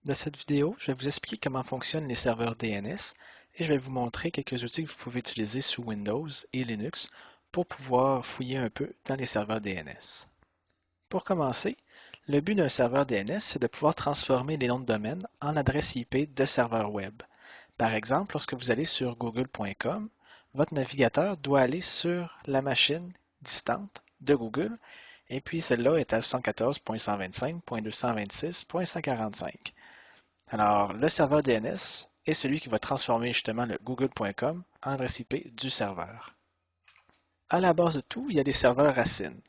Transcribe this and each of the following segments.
Dans cette vidéo, je vais vous expliquer comment fonctionnent les serveurs DNS et je vais vous montrer quelques outils que vous pouvez utiliser sous Windows et Linux pour pouvoir fouiller un peu dans les serveurs DNS. Pour commencer, le but d'un serveur DNS, c'est de pouvoir transformer les noms de domaine en adresse IP de serveurs web. Par exemple, lorsque vous allez sur google.com, votre navigateur doit aller sur la machine distante de Google et puis celle-là est à 114.125.226.145. Alors, le serveur DNS est celui qui va transformer justement le google.com en adresse IP du serveur. À la base de tout, il y a des serveurs racines.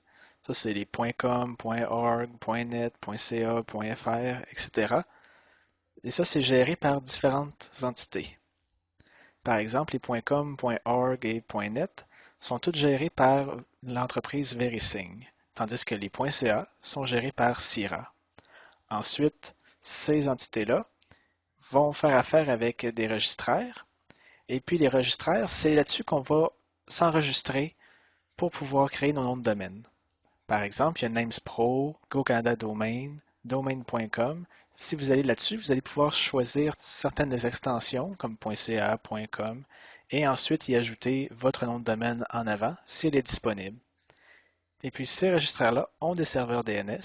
Ça, c'est les .com, .org, .net, .ca, .fr, etc. Et ça, c'est géré par différentes entités. Par exemple, les .com, .org et .net sont toutes gérées par l'entreprise Verisign, tandis que les .ca sont gérés par Cira. Ensuite, ces entités-là vont faire affaire avec des registraires. Et puis les registraires, c'est là-dessus qu'on va s'enregistrer pour pouvoir créer nos noms de domaine. Par exemple, il y a NamesPro, GoCanada Domain, Domain.com. Si vous allez là-dessus, vous allez pouvoir choisir certaines des extensions comme .ca, .com et ensuite y ajouter votre nom de domaine en avant s'il est disponible. Et puis ces registraires-là ont des serveurs DNS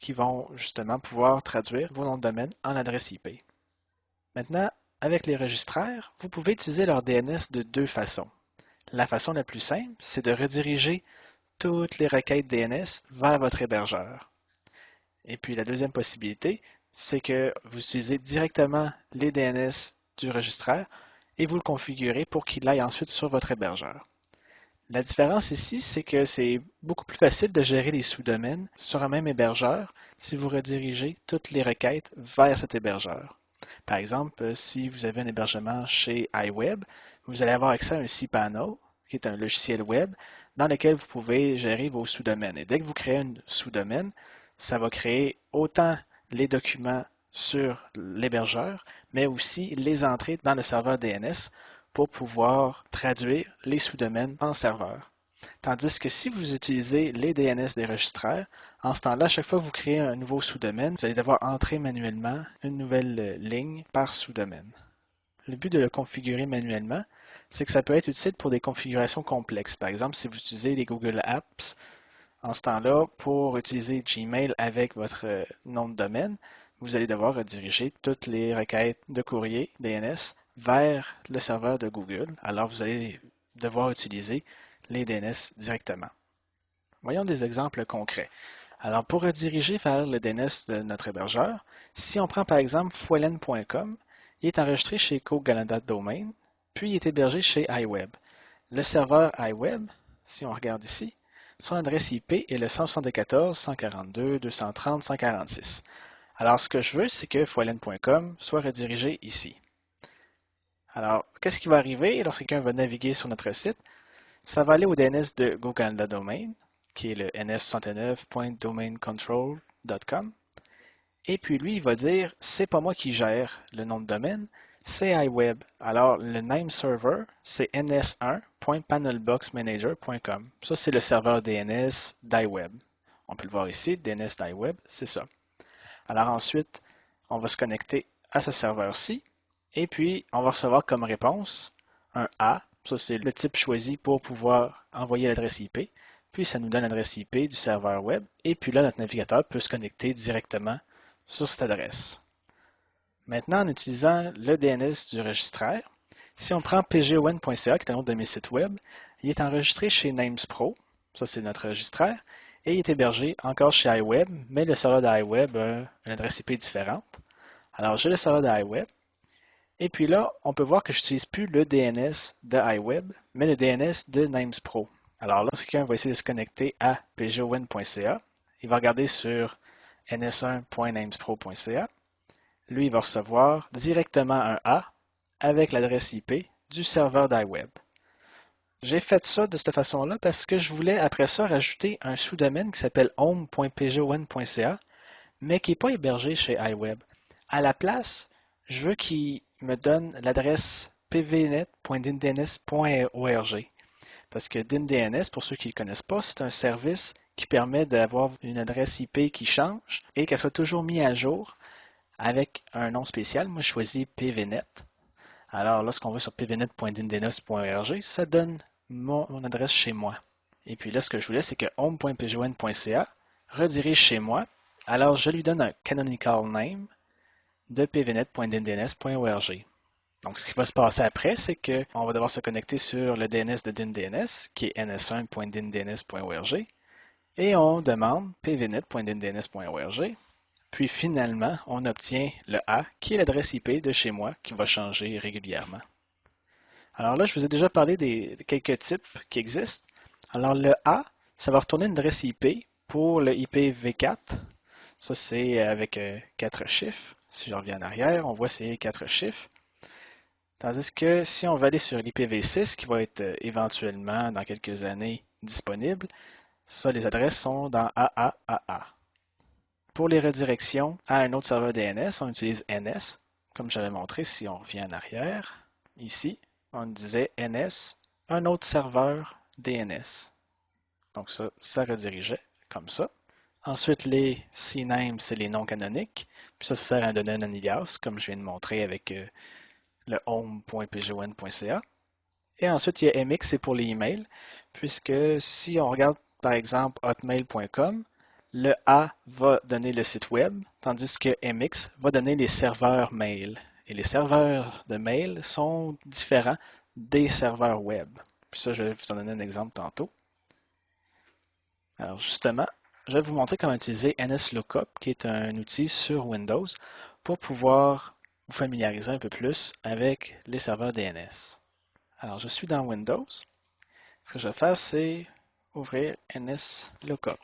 qui vont justement pouvoir traduire vos noms de domaine en adresse IP. Maintenant, avec les registraires, vous pouvez utiliser leur DNS de deux façons. La façon la plus simple, c'est de rediriger toutes les requêtes DNS vers votre hébergeur. Et puis la deuxième possibilité, c'est que vous utilisez directement les DNS du registraire et vous le configurez pour qu'il aille ensuite sur votre hébergeur. La différence ici, c'est que c'est beaucoup plus facile de gérer les sous-domaines sur un même hébergeur si vous redirigez toutes les requêtes vers cet hébergeur. Par exemple, si vous avez un hébergement chez iWeb, vous allez avoir accès à un cPanel, qui est un logiciel web, dans lequel vous pouvez gérer vos sous-domaines. Et dès que vous créez un sous-domaine, ça va créer autant les documents sur l'hébergeur, mais aussi les entrées dans le serveur DNS pour pouvoir traduire les sous-domaines en serveur. Tandis que si vous utilisez les DNS des registraires, en ce temps-là, chaque fois que vous créez un nouveau sous-domaine, vous allez devoir entrer manuellement une nouvelle ligne par sous-domaine. Le but de le configurer manuellement, c'est que ça peut être utile pour des configurations complexes. Par exemple, si vous utilisez les Google Apps, en ce temps-là, pour utiliser Gmail avec votre nom de domaine, vous allez devoir rediriger toutes les requêtes de courrier DNS vers le serveur de Google. Alors, vous allez devoir utiliser les DNS directement. Voyons des exemples concrets. Alors, pour rediriger vers le DNS de notre hébergeur, si on prend par exemple foelen.com, il est enregistré chez GoCanada Domain, puis il est hébergé chez iWeb. Le serveur iWeb, si on regarde ici, son adresse IP est le 174.142.230.146. Alors, ce que je veux, c'est que foelen.com soit redirigé ici. Alors, qu'est-ce qui va arriver lorsque quelqu'un va naviguer sur notre site? Ça va aller au DNS de GoCanada Domain, qui est le ns69.domaincontrol.com. Et puis lui, il va dire, c'est pas moi qui gère le nom de domaine, c'est iWeb. Alors, le name server, c'est ns1.panelboxmanager.com. Ça, c'est le serveur DNS d'iWeb. On peut le voir ici, DNS d'iWeb, c'est ça. Alors ensuite, on va se connecter à ce serveur-ci, et puis on va recevoir comme réponse un A. Ça, c'est le type choisi pour pouvoir envoyer l'adresse IP. Puis ça nous donne l'adresse IP du serveur web, et puis là, notre navigateur peut se connecter directement sur cette adresse. Maintenant, en utilisant le DNS du registraire, si on prend pgon.ca, qui est un autre de mes sites web, il est enregistré chez NamesPro, ça c'est notre registraire, et il est hébergé encore chez iWeb, mais le serveur d'iWeb a une adresse IP différente. Alors j'ai le serveur d'iWeb, et puis là, on peut voir que je n'utilise plus le DNS de iWeb, mais le DNS de NamesPro. Alors là, si quelqu'un va essayer de se connecter à pgon.ca, il va regarder sur ns1.namespro.ca. Lui, il va recevoir directement un A avec l'adresse IP du serveur d'iWeb. J'ai fait ça de cette façon-là parce que je voulais après ça rajouter un sous-domaine qui s'appelle home.pgon.ca, mais qui n'est pas hébergé chez iWeb. À la place, je veux qu'il me donne l'adresse pvnet.dndns.org. Parce que DNDNS, pour ceux qui ne le connaissent pas, c'est un service qui permet d'avoir une adresse IP qui change et qu'elle soit toujours mise à jour avec un nom spécial. Moi, je choisis pvnet. Alors, lorsqu'on va sur pvnet.dns.org, ça donne mon adresse chez moi. Et puis là, ce que je voulais, c'est que home.pgon.ca redirige chez moi. Alors, je lui donne un canonical name de pvnet.dns.org. Donc, ce qui va se passer après, c'est qu'on va devoir se connecter sur le DNS de DynDNS, qui est ns1.dindns.org, et on demande pvnet.dindns.org. Puis finalement, on obtient le A, qui est l'adresse IP de chez moi, qui va changer régulièrement. Alors là, je vous ai déjà parlé des quelques types qui existent. Alors le A, ça va retourner une adresse IP pour le IPv4. Ça, c'est avec 4 chiffres. Si je reviens en arrière, on voit ces 4 chiffres. Tandis que si on va aller sur l'IPv6, qui va être éventuellement dans quelques années disponible, ça, les adresses sont dans AAAA. Pour les redirections à un autre serveur DNS, on utilise NS, comme j'avais montré si on revient en arrière. Ici, on disait NS, un autre serveur DNS. Donc ça redirigeait comme ça. Ensuite, les CNAME, c'est les noms canoniques. Puis ça sert à donner un alias, comme je viens de montrer avec le home.pgon.ca. Et ensuite, il y a MX, c'est pour les emails, puisque si on regarde par exemple hotmail.com, le A va donner le site web, tandis que MX va donner les serveurs mail. Et les serveurs de mail sont différents des serveurs web. Puis ça, je vais vous en donner un exemple tantôt. Alors justement, je vais vous montrer comment utiliser NSLOOKUP, qui est un outil sur Windows, pour pouvoir vous familiariser un peu plus avec les serveurs DNS. Alors, je suis dans Windows. Ce que je vais faire, c'est ouvrir NSLOOKUP.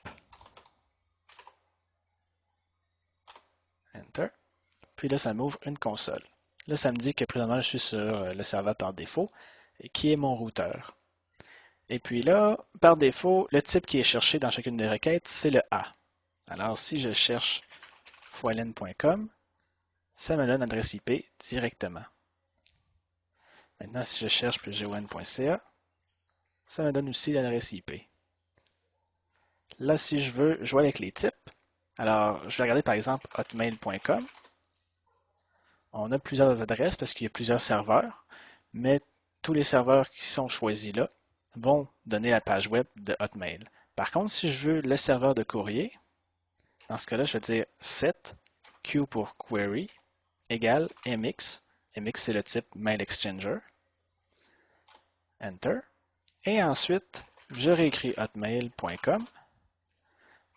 Enter. Puis là, ça m'ouvre une console. Là, ça me dit que présentement, je suis sur le serveur par défaut, qui est mon routeur. Et puis là, par défaut, le type qui est cherché dans chacune des requêtes, c'est le A. Alors, si je cherche foilin.com, ça me donne l'adresse IP directement. Maintenant, si je cherche pgon.ca, ça me donne aussi l'adresse IP. Là, si je veux jouer avec les types, alors je vais regarder par exemple hotmail.com. On a plusieurs adresses parce qu'il y a plusieurs serveurs, mais tous les serveurs qui sont choisis là vont donner la page web de Hotmail. Par contre, si je veux le serveur de courrier, dans ce cas-là, je vais dire set Q pour query égale MX. MX, c'est le type Mail Exchanger. Enter. Et ensuite, je réécris hotmail.com.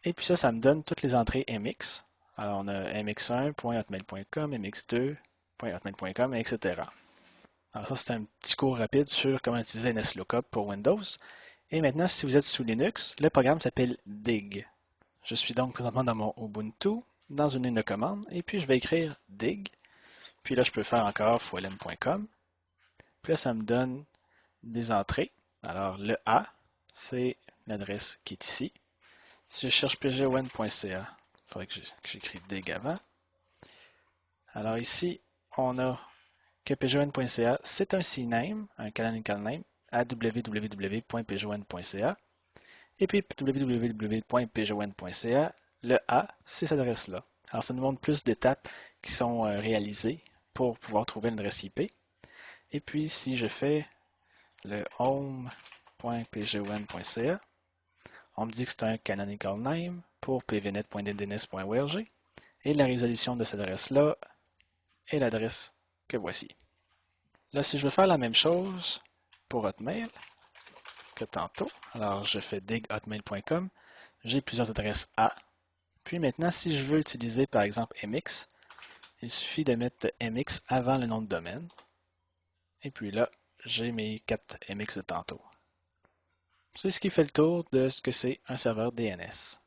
Et puis ça me donne toutes les entrées MX. Alors, on a mx1.hotmail.com, mx2.hotmail.com, etc. Alors ça, c'est un petit cours rapide sur comment utiliser NSLOOKUP pour Windows. Et maintenant, si vous êtes sous Linux, le programme s'appelle dig. Je suis donc présentement dans mon Ubuntu, dans une ligne de commande, et puis je vais écrire dig. Puis là, je peux faire encore foilin.com. Puis là, ça me donne des entrées. Alors, le A, c'est l'adresse qui est ici. Si je cherche pgon.ca, il faudrait que j'écrive dig avant. Alors ici, on a que pgon.ca, c'est un CNAME, un canonical name, à www.pgon.ca. Et puis www.pgon.ca, le A, c'est cette adresse-là. Alors ça nous montre plus d'étapes qui sont réalisées pour pouvoir trouver une adresse IP. Et puis si je fais le home.pgon.ca, on me dit que c'est un canonical name pour pvnet.dns.org et la résolution de cette adresse-là est l'adresse que voici. Là, si je veux faire la même chose pour Hotmail que tantôt, alors je fais dig hotmail.com, j'ai plusieurs adresses A. Puis maintenant, si je veux utiliser par exemple MX, il suffit de mettre MX avant le nom de domaine. Et puis là, j'ai mes 4 MX de tantôt. C'est ce qui fait le tour de ce que c'est un serveur DNS.